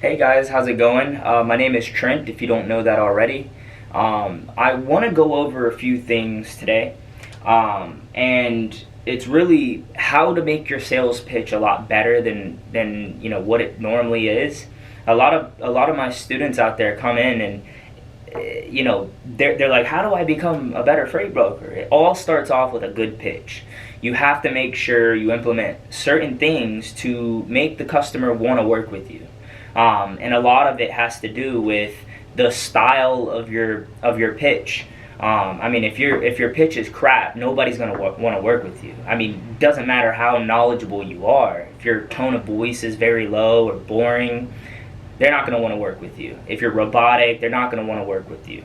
Hey guys, how's it going? My name is Trent, if you don't know that already. I want to go over a few things today, and it's really how to make your sales pitch a lot better than what it normally is. A lot of my students out there come in and they're like, how do I become a better freight broker? It all starts off with a good pitch. You have to make sure you implement certain things to make the customer want to work with you. And a lot of it has to do with the style of your pitch. If your pitch is crap, nobody's gonna want to work with you. It doesn't matter how knowledgeable you are. If your tone of voice is very low or boring, they're not gonna want to work with you. If you're robotic, they're not gonna want to work with you.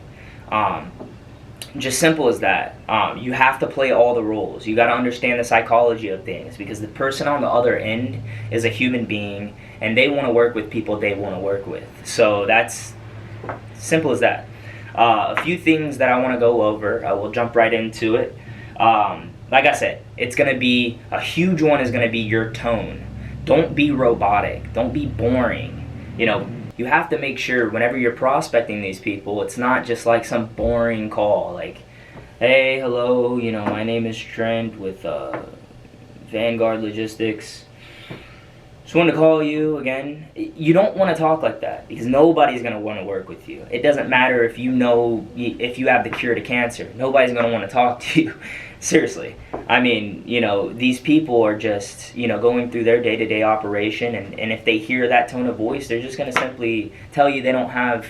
Just simple as that. You have to play all the roles. You got to understand the psychology of things, because the person on the other end is a human being and they want to work with people they want to work with. So that's simple as that. A few things that I want to go over. I will jump right into it. Like I said, it's going to be a huge one is going to be your tone. Don't be robotic. Don't be boring. You have to make sure whenever you're prospecting these people, it's not just like some boring call like, hey, hello, my name is Trent with Vanguard Logistics. Just wanted to call you again. You don't want to talk like that, because nobody's going to want to work with you. It doesn't matter if you have the cure to cancer. Nobody's going to want to talk to you. Seriously. These people are just, going through their day-to-day operation, and if they hear that tone of voice, they're just going to simply tell you they don't have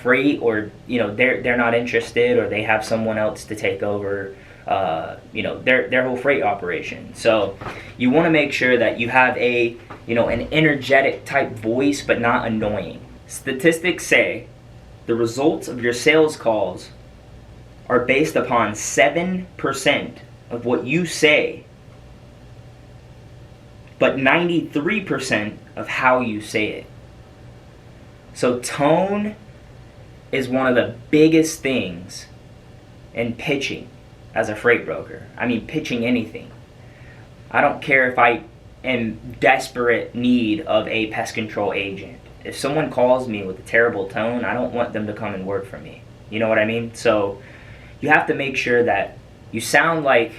freight, or, they're not interested, or they have someone else to take over, their whole freight operation. So you want to make sure that you have an energetic type voice, but not annoying. Statistics say the results of your sales calls are based upon 7% of what you say, but 93% of how you say it. So tone is one of the biggest things in pitching as a freight broker. Pitching anything. I don't care if I am desperate need of a pest control agent. If someone calls me with a terrible tone, I don't want them to come and work for me. You know what I mean? So you have to make sure that you sound like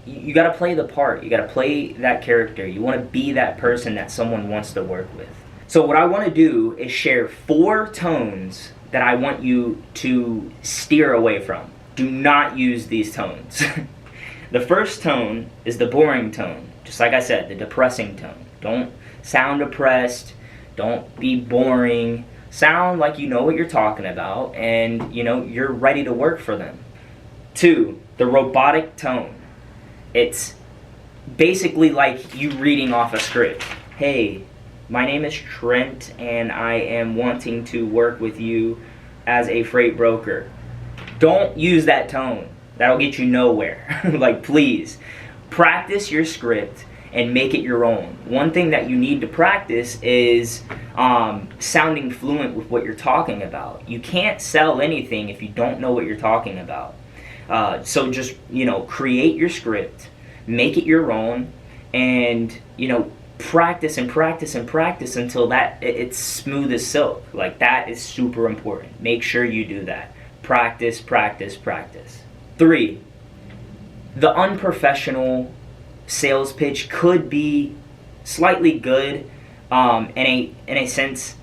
you got to play the part. You got to play that character. You want to be that person that someone wants to work with. So what I want to do is share 4 tones that I want you to steer away from. Do not use these tones. The first tone is the boring tone. Just like I said, the depressing tone. Don't sound depressed. Don't be boring. Sound like you know what you're talking about, and you're ready to work for them. 2, the robotic tone. It's basically like you reading off a script. Hey, my name is Trent, and I am wanting to work with you as a freight broker. Don't use that tone. That'll get you nowhere. Please practice your script and make it your own. One thing that you need to practice is sounding fluent with what you're talking about. You can't sell anything if you don't know what you're talking about. So just, create your script, make it your own, and, practice and practice and practice until it's smooth as silk. That is super important. Make sure you do that. Practice, practice, practice. 3, the unprofessional sales pitch could be slightly good in a sense.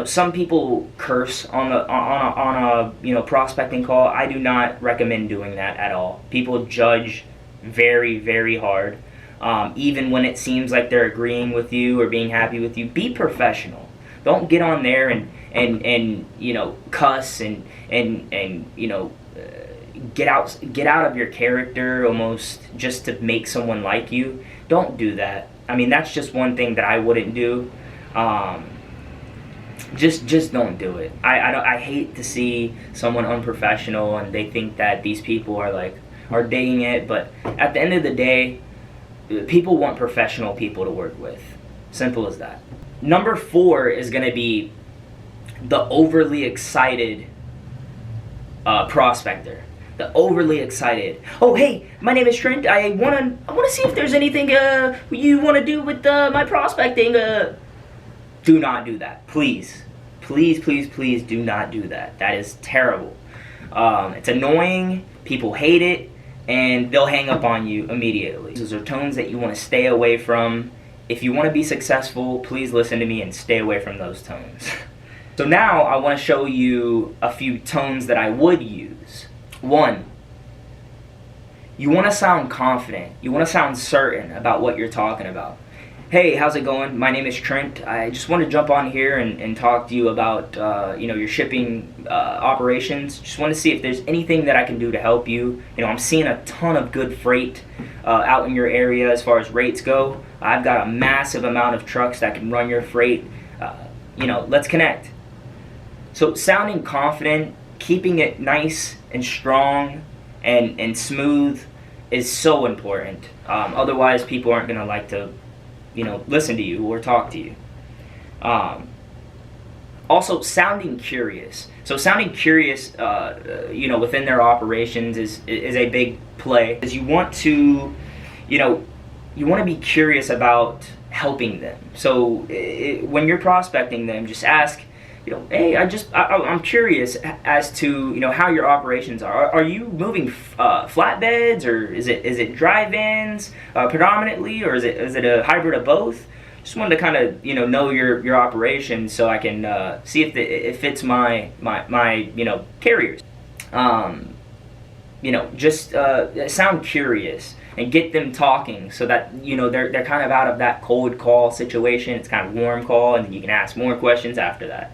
Some people curse on a prospecting call. I do not recommend doing that at all. People judge very, very hard. Even when it seems like they're agreeing with you or being happy with you, be professional. Don't get on there and cuss and get out of your character almost just to make someone like you. Don't do that. That's just one thing that I wouldn't do. Just don't do it. I hate to see someone unprofessional and they think that these people are digging it, but at the end of the day, people want professional people to work with. Simple as that. Number 4 is going to be the overly excited prospector. The overly excited. Oh, hey, my name is Trent. I wanna see if there's anything you wanna do with my prospecting. Do not do that. Please. Please, please, please do not do that. That is terrible. It's annoying. People hate it. And they'll hang up on you immediately. Those are tones that you want to stay away from. If you want to be successful, please listen to me and stay away from those tones. So now I want to show you a few tones that I would use. 1, you want to sound confident. You want to sound certain about what you're talking about. Hey, how's it going? My name is Trent. I just want to jump on here and talk to you about your shipping operations. Just want to see if there's anything that I can do to help you. I'm seeing a ton of good freight out in your area as far as rates go. I've got a massive amount of trucks that can run your freight. Let's connect. So sounding confident, keeping it nice and strong and smooth is so important. Otherwise, people aren't going to like to listen to you or talk to you. Also, sounding curious. So sounding curious, within their operations is a big play. Because you want to be curious about helping them. So when you're prospecting them, just ask, hey, I'm curious as to how your operations are. Are you moving flatbeds, or is it drive-ins predominantly, or is it a hybrid of both? Just wanted to kind of know your operation so I can see if it fits my carriers. Sound curious and get them talking so that they're kind of out of that cold call situation. It's kind of warm call, and then you can ask more questions after that.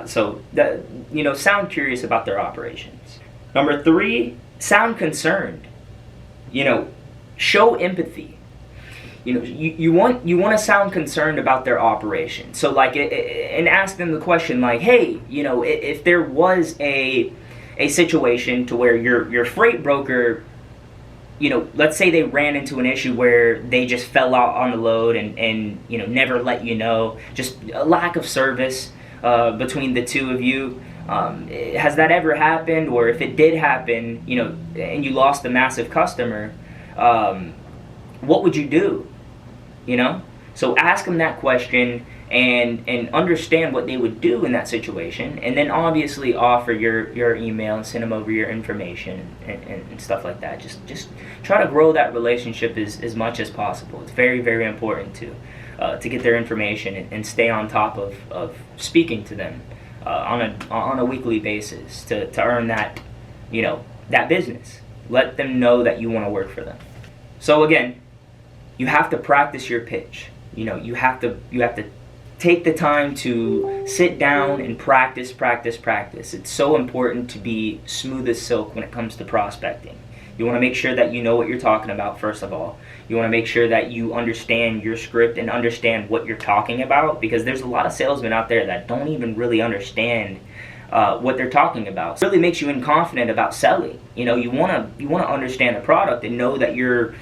Sound curious about their operations. Number 3, sound concerned. Show empathy. You want to sound concerned about their operation. So and ask them the question like, hey, if there was a situation to where your freight broker, let's say they ran into an issue where they just fell out on the load and never let just a lack of service between the two of you. Has that ever happened? Or if it did happen, and you lost a massive customer, what would you do? So ask them that question and understand what they would do in that situation, and then obviously offer your email and send them over your information and stuff like that. Just try to grow that relationship as much as possible. It's very, very important to get their information and stay on top of speaking to them on a weekly basis to earn that that business. Let them know that you want to work for them. So again, you have to practice your pitch. You have to take the time to sit down and practice. It's so important to be smooth as silk when it comes to prospecting. You want to make sure that you know what you're talking about, first of all. You want to make sure that you understand your script and understand what you're talking about, because there's a lot of salesmen out there that don't even really understand what they're talking about. It really makes you inconfident about selling. You want to understand the product and know that you're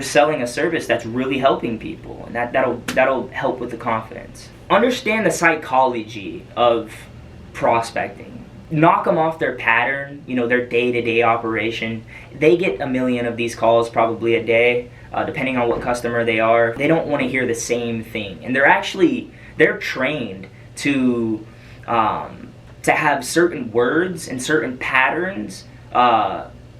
selling a service that's really helping people, and that'll help with the confidence. Understand the psychology of prospecting. Knock them off their pattern, their day-to-day operation. They get a million of these calls probably a day, depending on what customer they are. They don't want to hear the same thing, and they're trained to have certain words and certain patterns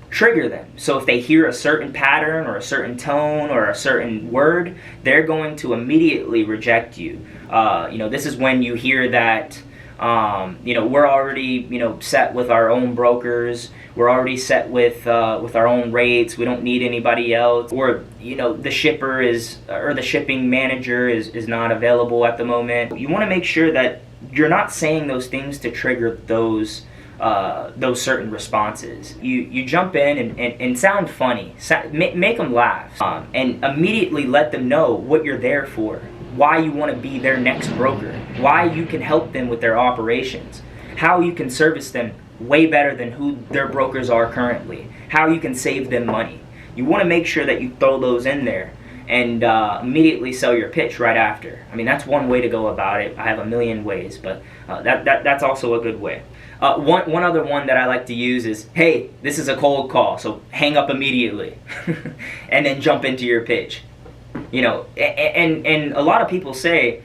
trigger them. So if they hear a certain pattern or a certain tone or a certain word, they're going to immediately reject you. This is when you hear that we're already set with our own brokers. We're already set with our own rates. We don't need anybody else. Or the shipper the shipping manager is not available at the moment. You want to make sure that you're not saying those things to trigger those certain responses. You jump in and sound funny, make them laugh, and immediately let them know what you're there for, why you want to be their next broker, why you can help them with their operations, how you can service them way better than who their brokers are currently, how you can save them money. You want to make sure that you throw those in there and immediately sell your pitch right after. I mean, that's one way to go about it. I have a million ways, but that's also a good way. One other one that I like to use is, hey, this is a cold call, so hang up immediately and then jump into your pitch. And a lot of people say,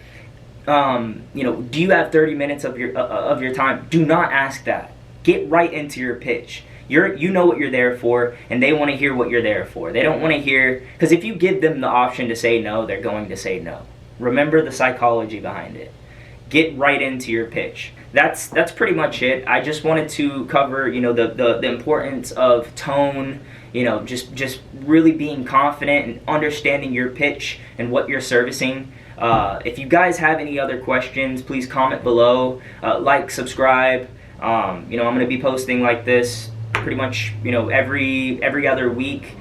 do you have 30 minutes of your time? Do not ask that. Get right into your pitch. You know what you're there for, and they want to hear what you're there for. They don't want to hear, because if you give them the option to say no, they're going to say no. Remember the psychology behind it. Get right into your pitch. That's pretty much it. I just wanted to cover, the importance of tone, just really being confident and understanding your pitch and what you're servicing. If you guys have any other questions, please comment below, like, subscribe. I'm going to be posting like this pretty much, every other week.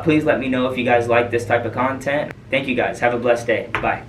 Please let me know if you guys like this type of content. Thank you guys. Have a blessed day. Bye.